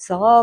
100